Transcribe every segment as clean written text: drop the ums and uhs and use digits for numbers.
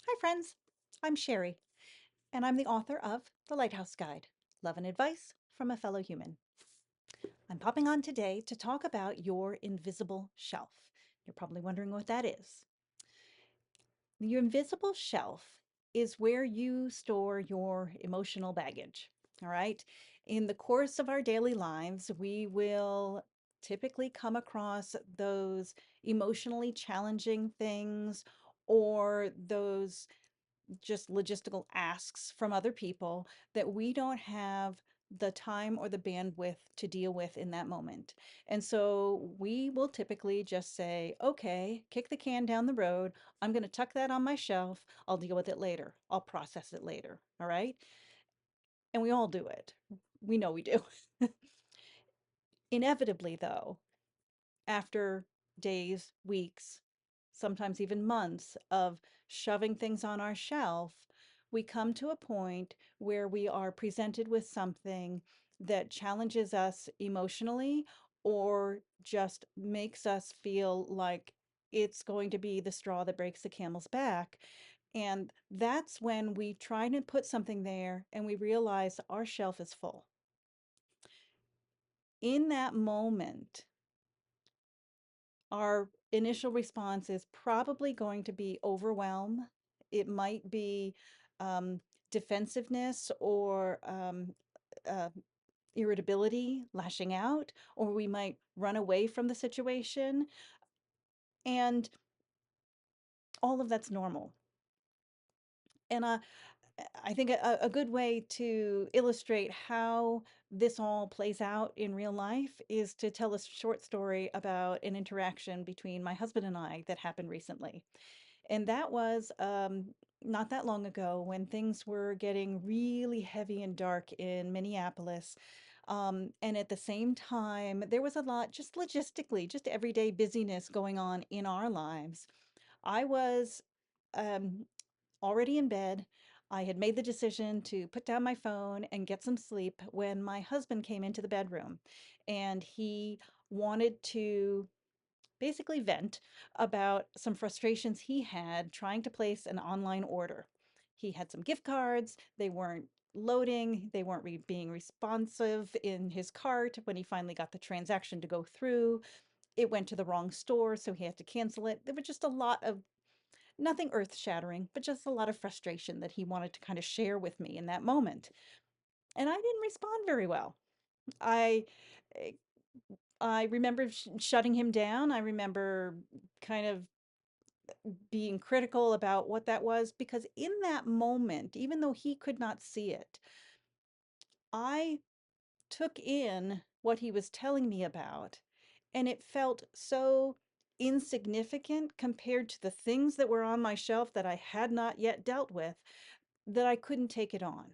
Hi, friends. I'm Sherry, and I'm the author of The Lighthouse Guide, Love and Advice from a Fellow Human. I'm popping on today to talk about your invisible shelf. You're probably wondering what that is. Your invisible shelf is where you store your emotional baggage. All right. In the course of our daily lives, we will typically come across those emotionally challenging things or those just logistical asks from other people that we don't have the time or the bandwidth to deal with in that moment. And so we will typically just say, okay, kick the can down the road. I'm going to tuck that on my shelf. I'll deal with it later. I'll process it later. All right. And we all do it. We know we do. Inevitably, though, after days, weeks, sometimes even months of shoving things on our shelf, we come to a point where we are presented with something that challenges us emotionally or just makes us feel like it's going to be the straw that breaks the camel's back. And that's when we try to put something there and we realize our shelf is full. In that moment, our initial response is probably going to be overwhelm. It might be um, defensiveness or uh, irritability, lashing out, or we might run away from the situation. And all of that's normal. And I think a good way to illustrate how this all plays out in real life is to tell a short story about an interaction between my husband and I that happened recently. And that was not that long ago when things were getting really heavy and dark in Minneapolis. And at the same time, there was a lot just logistically, just everyday busyness going on in our lives. I was um, already in bed. I had made the decision to put down my phone and get some sleep when my husband came into the bedroom and he wanted to basically vent about some frustrations he had trying to place an online order. He had some gift cards, they weren't loading, they weren't being responsive in his cart when he finally got the transaction to go through. It went to the wrong store, so he had to cancel it. There was just a lot of nothing earth shattering, but just a lot of frustration that he wanted to kind of share with me in that moment. And I didn't respond very well. I eh, I remember shutting him down. I remember kind of being critical about what that was because in that moment, even though he could not see it, I took in what he was telling me about, and it felt so insignificant compared to the things that were on my shelf that I had not yet dealt with that I couldn't take it on.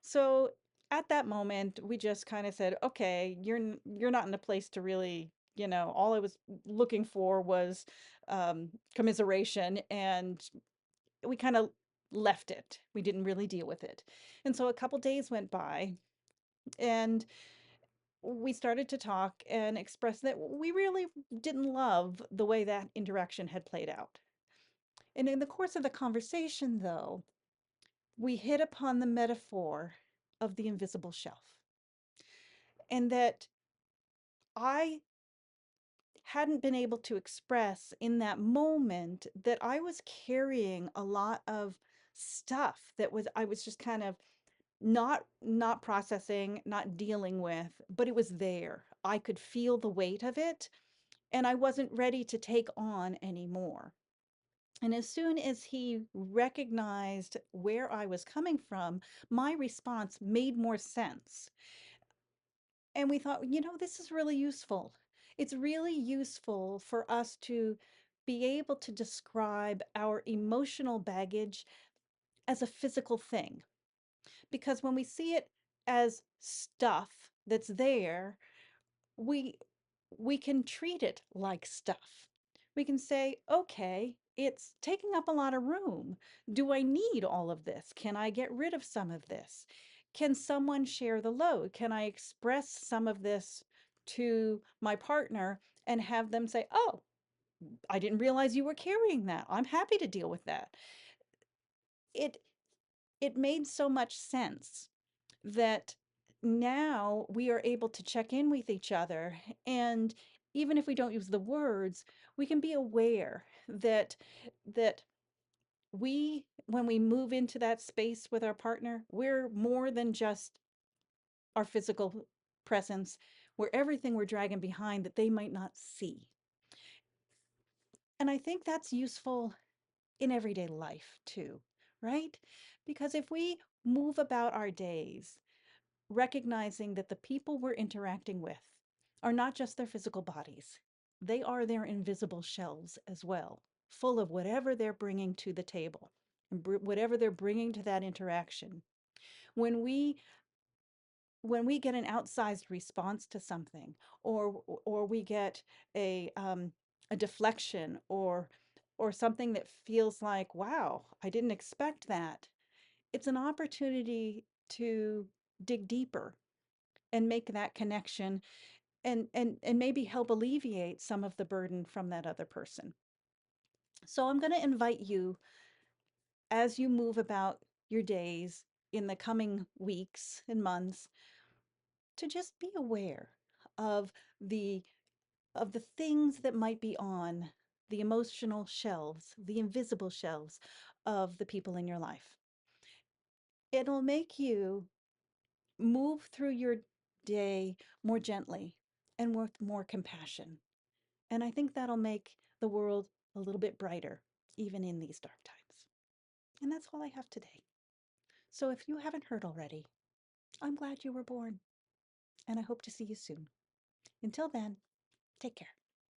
So at that moment, we just kind of said, okay, you're not in a place to really, all I was looking for was commiseration, and we kind of left it. We didn't really deal with it. And so a couple days went by, and we started to talk and express that we really didn't love the way that interaction had played out. And in the course of the conversation, though, we hit upon the metaphor of the invisible shelf, and that I hadn't been able to express in that moment that I was carrying a lot of stuff that was I was just kind of not processing, not dealing with, but it was there. I could feel the weight of it and I wasn't ready to take on anymore. And as soon as he recognized where I was coming from, my response made more sense. And we thought, this is really useful. It's really useful for us to be able to describe our emotional baggage as a physical thing. Because when we see it as stuff that's there, we we can treat it like stuff. We can say, okay, it's taking up a lot of room. Do I need all of this? Can I get rid of some of this? Can someone share the load? Can I express some of this to my partner and have them say, oh, I didn't realize you were carrying that. I'm happy to deal with that. it it made so much sense that now we are able to check in with each other. And even if we don't use the words, we can be aware that we, when we move into that space with our partner, we're more than just our physical presence. We're everything we're dragging behind that they might not see. And I think that's useful in everyday life too, right? Because if we move about our days recognizing that the people we're interacting with are not just their physical bodies, they are their invisible shelves as well, full of whatever they're bringing to the table, whatever they're bringing to that interaction. When we when we get an outsized response to something, or we get a deflection, or something that feels like, wow, I didn't expect that, it's an opportunity to dig deeper and make that connection, and maybe help alleviate some of the burden from that other person. So I'm going to invite you, as you move about your days in the coming weeks and months, to just be aware of the of the things that might be on the emotional shelves, the invisible shelves of the people in your life. It'll make you move through your day more gently and with more compassion. And I think that'll make the world a little bit brighter, even in these dark times. And that's all I have today. So if you haven't heard already, I'm glad you were born, and I hope to see you soon. Until then, take care.